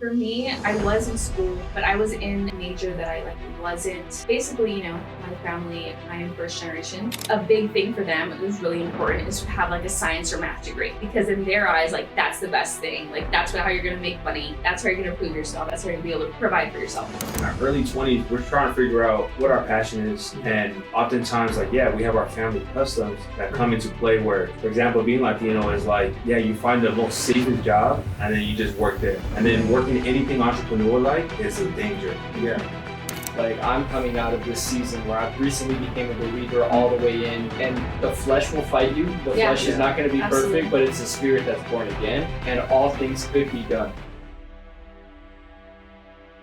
For me, I was in school, but I was in a major that I wasn't. Basically, my family, I am first generation. A big thing for them, it was really important, is to have a science or math degree, because in their eyes, that's the best thing. That's how you're gonna make money. That's how you're gonna prove yourself. That's how you're gonna be able to provide for yourself. In our early 20s, we're trying to figure out what our passion is, and oftentimes, we have our family customs that come into play. Where, for example, being Latino is you find the most safest job, and then you just work there, and then working anything entrepreneur-like is a danger. Yeah. I'm coming out of this season where I recently became a believer all the way in, and the flesh will fight you. The flesh is not going to be perfect, but it's the spirit that's born again, and all things could be done.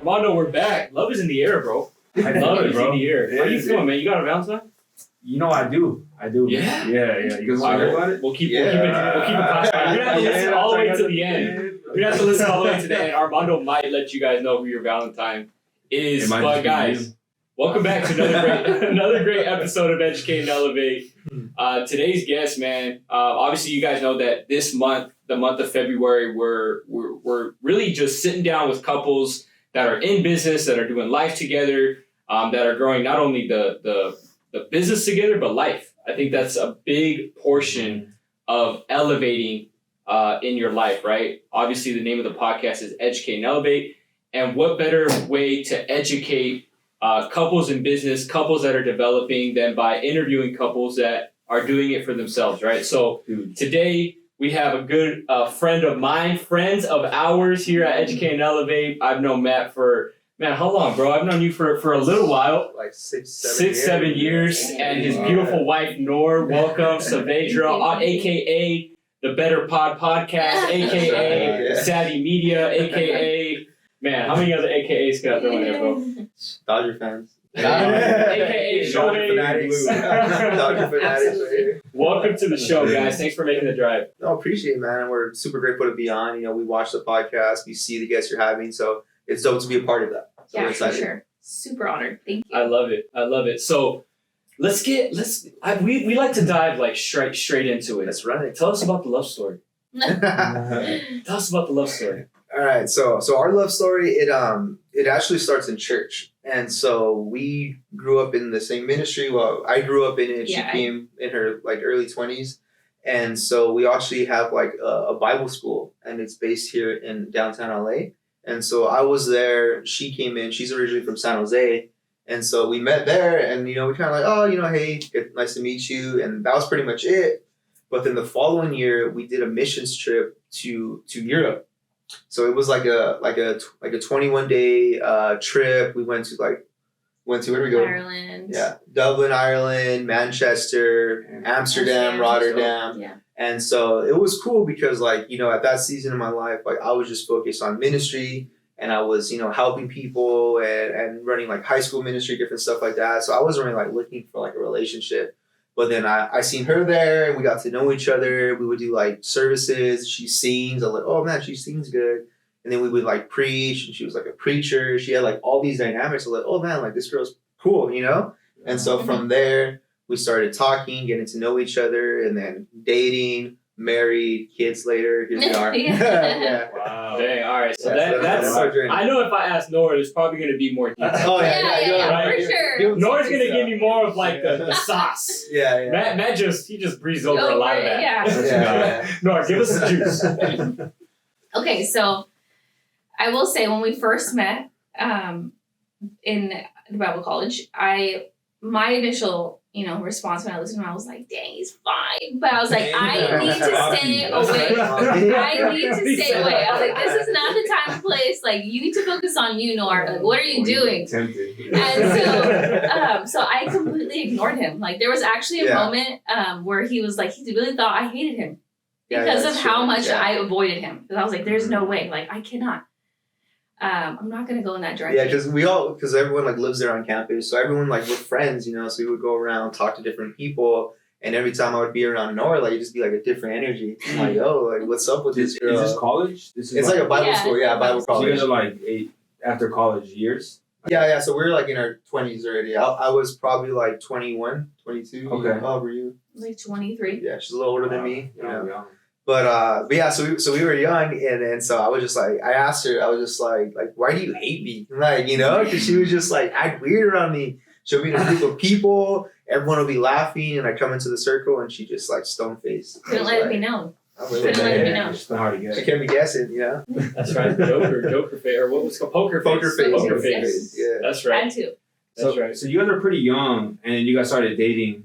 Armando, we're back. Love is in the air, bro. I love it, bro. In the air. How you feeling, man? You got a Valentine? I do. Yeah? Yeah. You guys want to hear about it? We'll keep it classified. You're going to have to listen all the way to the end. You're going to have to listen all the way to the end. Armando might let you guys know who your Valentine is. But guys, welcome back to another great episode of Educate and Elevate. Today's guest, man, obviously you guys know that this month, the month of February, we're really just sitting down with couples that are in business, that are doing life together, that are growing not only the business together, but life. I think that's a big portion of elevating in your life, right? Obviously, the name of the podcast is Educate and Elevate. And what better way to educate couples in business, couples that are developing, than by interviewing couples that are doing it for themselves, right? So today we have a good friend of mine, friends of ours here at Educate and Elevate. I've known Matt for, how long, bro? I've known you for a little while. 7 years. And his beautiful wife, Noor. Welcome, Saavedra, a.k.a. The Better Podcast, a.k.a. Savvy Media, a.k.a. Man, how many other AKAs can I throw in there, bro? Dodger fans. AKA Dodger fanatics. Dodger fanatics. Welcome to the show, guys. Thanks for making the drive. No, appreciate it, man. We're super grateful to be on. We watch the podcast, we see the guests you're having, so it's dope to be a part of that. So yeah, for sure. Super honored. Thank you. I love it. So we like to dive straight into it. That's right. Tell us about the love story. Tell us about the love story. All right, so our love story, it actually starts in church. And so we grew up in the same ministry. Well, I grew up in it. She came in her early 20s. And so we actually have a Bible school, and it's based here in downtown LA. And so I was there. She came in. She's originally from San Jose. And so we met there, and, we kind of hey, nice to meet you. And that was pretty much it. But then the following year, we did a missions trip to Europe. So it was like a 21-day trip. We went to where did we go? Ireland. Yeah, Dublin, Ireland, Manchester, Amsterdam, Rotterdam. Yeah. And so it was cool because at that season of my life, I was just focused on ministry, and I was helping people and running high school ministry, different stuff like that. So I wasn't really looking for a relationship. But then I seen her there, and we got to know each other. We would do services. She sings. I was like, oh man, she sings good. And then we would preach, and she was a preacher. She had all these dynamics. I was like, oh man, this girl's cool, And so from there, we started talking, getting to know each other, and then dating, married, kids later. Here we are. Yeah. Wow. Dang, all right. So that's our journey. I know if I ask Nora, there's probably going to be more details. Oh, yeah, for sure. Nora's going to give me more of the sauce. Yeah. Matt just breezed over a lot of that. Yeah. Nora, give us the juice. Okay, so I will say when we first met in the Bible college, my initial response when I listened to him, I was like, dang, he's fine. But I was like, I need to stay away. I need to stay away. I was like, this is not the time and place. You need to focus on you, Nora. What are you doing? And so I completely ignored him. There was actually a moment where he was he really thought I hated him because of how much I avoided him. Because I was like, there's no way. I cannot. I'm not going to go in that direction. Yeah, because everyone lives there on campus. So everyone we're friends, so we would go around, talk to different people. And every time I would be around Nora, it'd just be a different energy. I'm what's up with this girl? Is this college? It's a Bible school. Yeah, Bible college. So you guys are after college years? Yeah. So we're in our 20s already. I was probably 21, 22. Okay. How old were you? 23. Yeah, she's a little older than me. But yeah, so we were young, and so I was just like, I asked her, I was just like, why do you hate me? Like, you know, because she was just like, act weird around me. She'll be in a group of people, everyone will be laughing, and I come into the circle, and she just like stone faced. Couldn't let it be known. Couldn't let it be known. It's hard to get. She can't be guessing, you know. That's right. Joker face, or what was it called? Poker face. Poker face. Yes. Yeah. That's right. Had to. That's right. So you guys are pretty young, and then you guys started dating,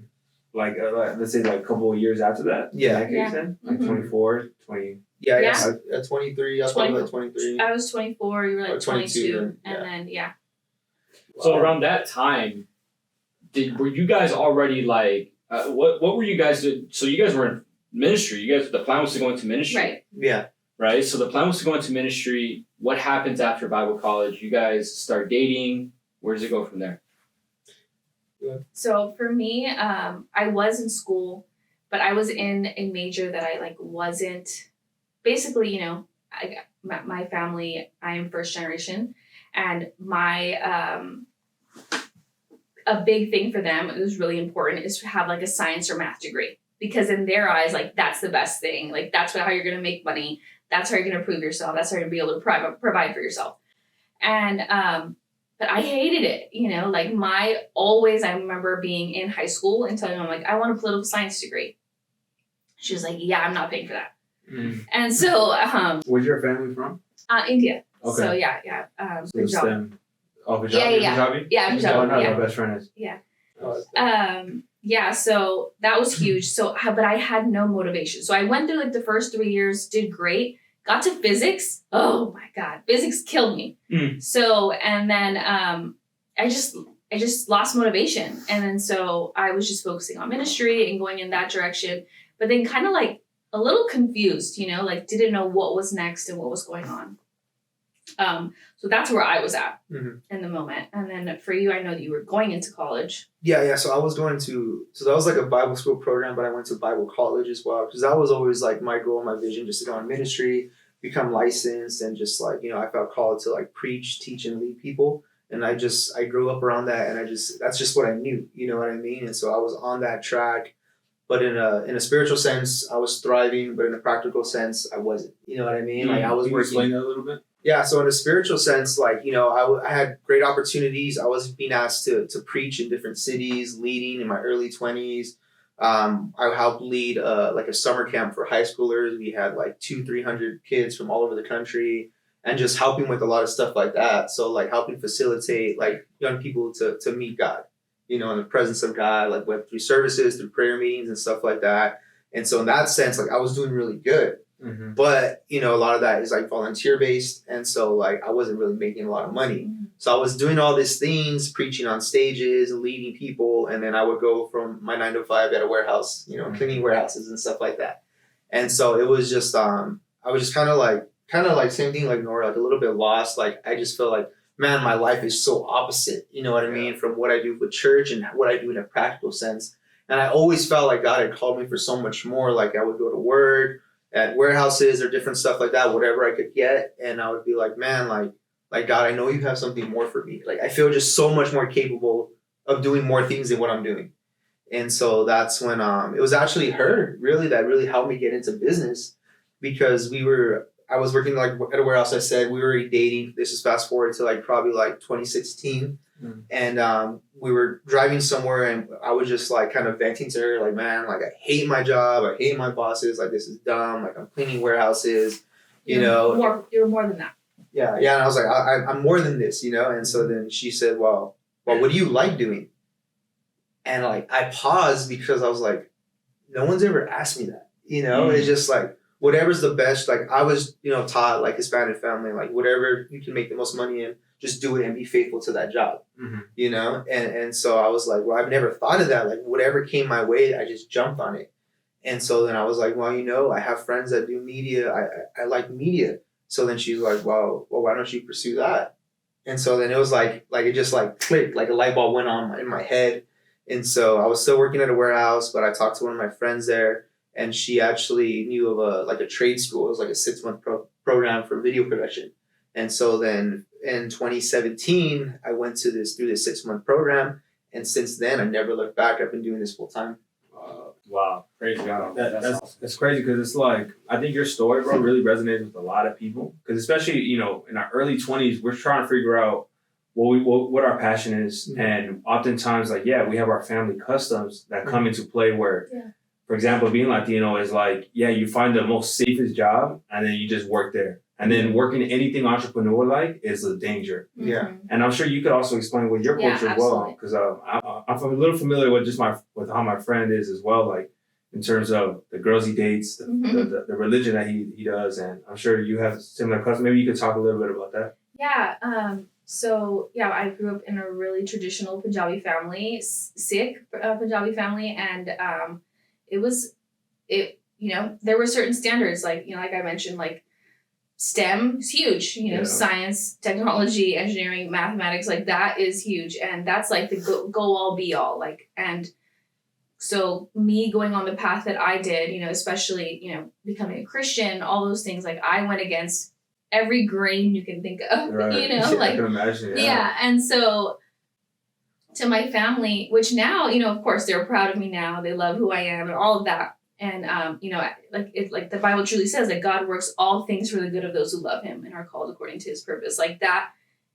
like let's say like a couple of years after that. Yeah. In that case, then? Like Mhm. 24, 20. Yeah, I Yeah. guess at 23, I was probably like 23. I was 24. You were Or like 22, 22, yeah. and then yeah. So around that time, were you guys already like what were you guys doing? So you guys were in ministry. The plan was to go into ministry. Right. Yeah. Right? So the plan was to go into ministry. What happens after Bible college? You guys start dating. Where does it go from there? So for me, I was in school, but I was in a major that I like wasn't. Basically, you know, my family. I am first generation, and my a big thing for them, it was really important, is to have like a science or math degree, because in their eyes, like that's the best thing. Like that's how you're gonna make money. That's how you're gonna prove yourself. That's how you're gonna be able to provide for yourself. And but I hated it, you know, like I remember being in high school and telling them, like, I want a political science degree. She was like, yeah, I'm not paying for that. Mm. And so, Where's your family from? India. Okay. So yeah. So it's Punjab. them. Oh, Punjabi? Yeah. Punjabi? Yeah, Punjab, Oh, no, yeah. my best friend is. Yeah, so that was huge. So, but I had no motivation. So I went through like the first 3 years, did great, got to physics. Oh my God, physics killed me. Mm. So, and then I just lost motivation. And then so I was just focusing on ministry and going in that direction, but then kind of like a little confused, you know, like didn't know what was next and what was going on. So that's where I was at in the moment. And then for you, I know that you were going into college. Yeah. So I was so that was like a Bible school program, but I went to Bible college as well, because that was always like my goal, my vision, just to go in ministry, become licensed, and just like, you know, I felt called to like preach, teach, and lead people. And I grew up around that, and that's just what I knew, you know what I mean? And so I was on that track, but in a spiritual sense, I was thriving, but in a practical sense, I wasn't, you know what I mean? Like I was Can you working. explain that a little bit? Yeah, so in a spiritual sense, like, you know, I had great opportunities. I was being asked to preach in different cities, leading in my early 20s. I helped lead like a summer camp for high schoolers. We had like 200-300 kids from all over the country, and just helping with a lot of stuff like that. So like helping facilitate like young people to meet God, you know, in the presence of God, like went through services, through prayer meetings and stuff like that. And so in that sense, like I was doing really good. Mm-hmm. But, you know, a lot of that is like volunteer based. And so like I wasn't really making a lot of money. So I was doing all these things, preaching on stages, leading people. And then I would go from my 9 to 5 at a warehouse, you know, cleaning warehouses and stuff like that. And so it was just, I was just kind of like same thing like Nora, like a little bit lost. Like I just felt like, man, my life is so opposite, you know what I mean? From what I do with church and what I do in a practical sense. And I always felt like God had called me for so much more. Like I would go to work at warehouses or different stuff like that, whatever I could get. And I would be like, man, like God, I know you have something more for me. Like I feel just so much more capable of doing more things than what I'm doing. And so that's when it was actually her really that really helped me get into business, because I was working like at a warehouse. I said we were already dating. This is fast forward to like probably like 2016. And we were driving somewhere, and I was just like kind of venting to her, like, man, like I hate my job, I hate my bosses, like this is dumb, like I'm cleaning warehouses, you know. You're more than that. Yeah, and I was like, I'm more than this, you know. And so then she said, well, what do you like doing? And like I paused, because I was like, no one's ever asked me that, you know. It's just like whatever's the best. Like I was, you know, taught like Hispanic family, like whatever you can make the most money in, just do it and be faithful to that job, you know? And so I was like, well, I've never thought of that. Like whatever came my way, I just jumped on it. And so then I was like, well, you know, I have friends that do media. I like media. So then she's like, well, why don't you pursue that? And so then it was like it just like clicked, like a light bulb went on in my head. And so I was still working at a warehouse, but I talked to one of my friends there, and she actually knew of a trade school. It was like a 6-month program for video production. And so then in 2017, I went through this 6-month program. And since then, I never looked back. I've been doing this full time. Wow, praise God. That's awesome. That's crazy because it's like I think your story, bro, really resonates with a lot of people. Because especially in our early 20s, we're trying to figure out what our passion is, and oftentimes we have our family customs that come into play. Where, for example, being Latino is you find the most safest job and then you just work there. And then working anything entrepreneur is a danger. Yeah. And I'm sure you could also explain with your culture as well, because I'm a little familiar with with how my friend is as well, in terms of the girls he dates, the religion that he does, and I'm sure you have similar customs. Maybe you could talk a little bit about that. Yeah. So I grew up in a really traditional Punjabi family, Sikh Punjabi family, and there were certain standards, like I mentioned, STEM is huge, science, technology, engineering, mathematics, that is huge. And that's the go all be all. And so me going on the path that I did, especially, becoming a Christian, all those things, I went against every grain you can think of, Right. I can imagine. Yeah. And so to my family, which now, of course they're proud of me now, they love who I am and all of that. And, the Bible truly says that God works all things for the good of those who love him and are called according to his purpose.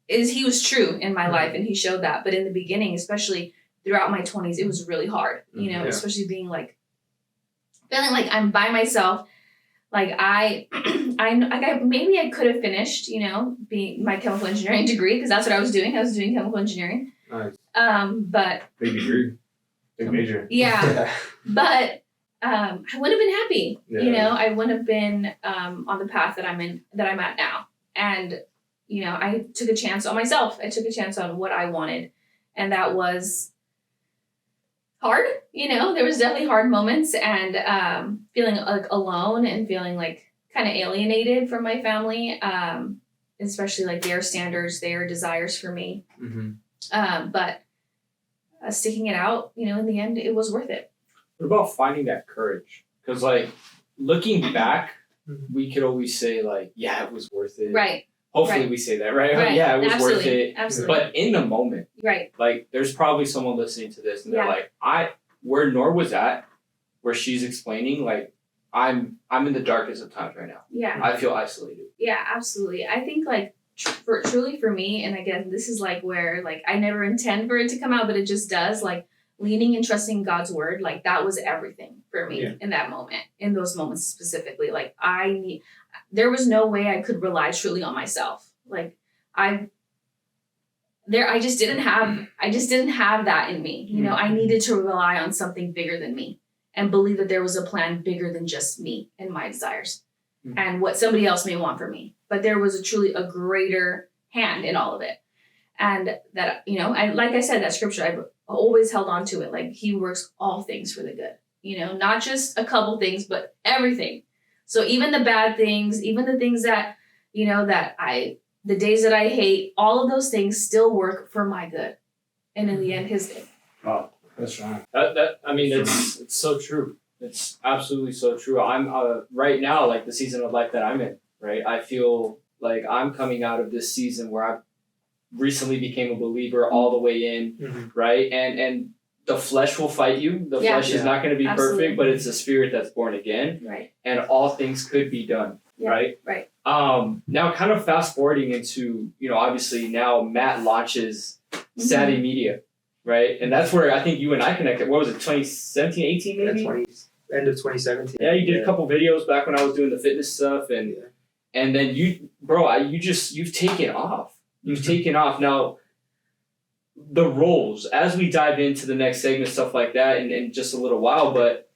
He was true in my life and he showed that. But in the beginning, especially throughout my 20s, it was really hard, especially being feeling like I'm by myself. Maybe I could have finished, being my chemical engineering degree, because that's what I was doing. I was doing chemical engineering. Nice. But big degree, big major. Yeah. But I wouldn't have been happy. Yeah. I wouldn't have been on the path that I'm at now. And I took a chance on myself. I took a chance on what I wanted, and that was hard. There was definitely hard moments, and feeling alone and feeling kind of alienated from my family, especially their standards, their desires for me. Mm-hmm. But sticking it out, in the end, it was worth it. What about finding that courage? Because looking back, we could always say it was worth it. Right. Hopefully right. we say that, right? Right. Yeah, it was Absolutely. worth it. Absolutely. But in the moment, right. There's probably someone listening to this and they're where Nor was at, where she's explaining, I'm in the darkest of times right now. Yeah. I feel isolated. Yeah, absolutely. I think truly for me, and again, this is where I never intend for it to come out, but it just does, leaning and trusting God's word, that was everything for me in that moment, in those moments specifically. There was no way I could rely truly on myself. I just didn't have that in me. I needed to rely on something bigger than me and believe that there was a plan bigger than just me and my desires and what somebody else may want for me. But there was truly a greater hand in all of it. And that, like I said, that scripture, I've always held on to it. He works all things for the good, not just a couple things, but everything. So even the bad things, even the things that, the days that I hate, all of those things still work for my good. And in the end, his good. Oh, that's right. It's so true. It's absolutely so true. I'm right now, the season of life that I'm in, right? I feel like I'm coming out of this season where I've recently became a believer all the way in, right? And the flesh will fight you. The flesh is not going to be perfect, but it's the spirit that's born again. Right. And all things could be done, right? Right. Now kind of fast forwarding into, obviously now Matt launches Savvy Media, right? And that's where I think you and I connected. What was it, 2017, 18 maybe? End of 2017. Yeah, you did a couple videos back when I was doing the fitness stuff, and then you've taken off. You've taken off. Now, the roles, as we dive into the next segment, stuff like that, in just a little while, but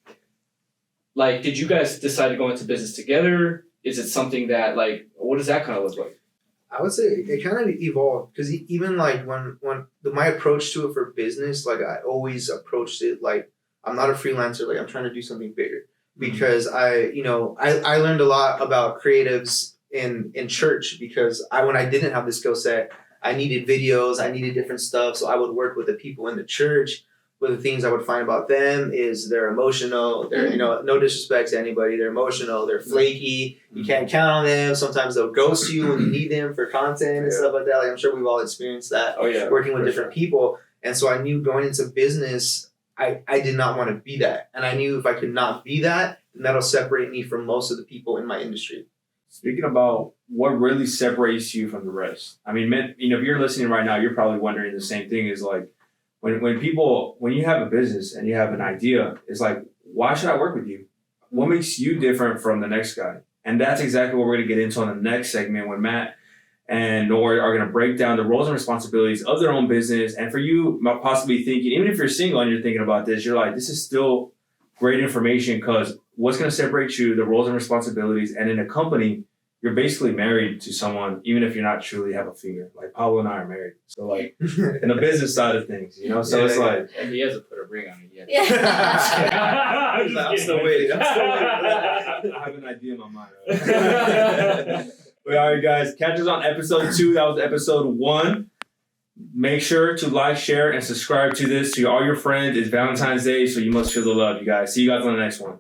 did you guys decide to go into business together? Is it something that what does that kind of look like? I would say it kind of evolved, because even when my approach to it for business, I always approached it I'm not a freelancer, I'm trying to do something bigger, because I learned a lot about creatives in church, because when I didn't have the skill set, I needed videos, I needed different stuff. So I would work with the people in the church. But the things I would find about them is they're emotional. They're, no disrespect to anybody. They're emotional. They're flaky. You can't count on them. Sometimes they'll ghost you when you need them for content and stuff like that. I'm sure we've all experienced that working with different people. And so I knew going into business, I did not want to be that. And I knew if I could not be that, then that'll separate me from most of the people in my industry. Speaking about what really separates you from the rest, I mean, if you're listening right now, you're probably wondering the same thing. Is like when you have a business and you have an idea, it's like, why should I work with you? What makes you different from the next guy? And that's exactly what we're going to get into on the next segment when Matt and Nor are going to break down the roles and responsibilities of their own business. And for you, possibly thinking, even if you're single and you're thinking about this, you're like, this is still great information, because what's going to separate you, the roles and responsibilities. And in a company, you're basically married to someone, even if you're not truly have a finger. Like Pablo and I are married. So like in the business side of things, so it's like. And he hasn't put a ring on it yet. Yeah. I'm still waiting. I have an idea in my mind. But all right, guys, catch us on episode 2. That was episode 1. Make sure to like, share, and subscribe to this to all your friends. It's Valentine's Day, so you must feel the love, you guys. See you guys on the next one.